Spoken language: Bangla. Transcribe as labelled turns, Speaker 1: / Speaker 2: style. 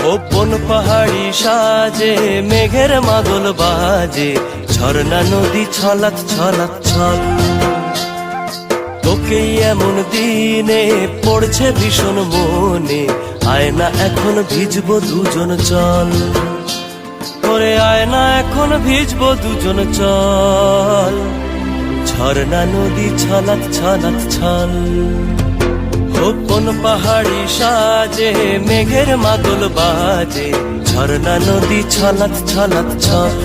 Speaker 1: ওপন পাহাড়ি সাজে মেঘের মাদল বাজে, ঝর্ণা নদী ছলাৎ ছলাৎ ছল। তোকেই এমন দিনে পড়ছে ভীষণ মনে, আয়না এখন ভিজবো দুজন চল। ওরে আয়না এখন ভিজবো দুজন চল, ঝর্ণা নদী ছলাৎ ছলাৎ ছল। ওপন পাহাড়ি সাজে মেঘের মাদল বাজে, ঝর্ণা নদী ছলাৎ ছলাৎ ছল।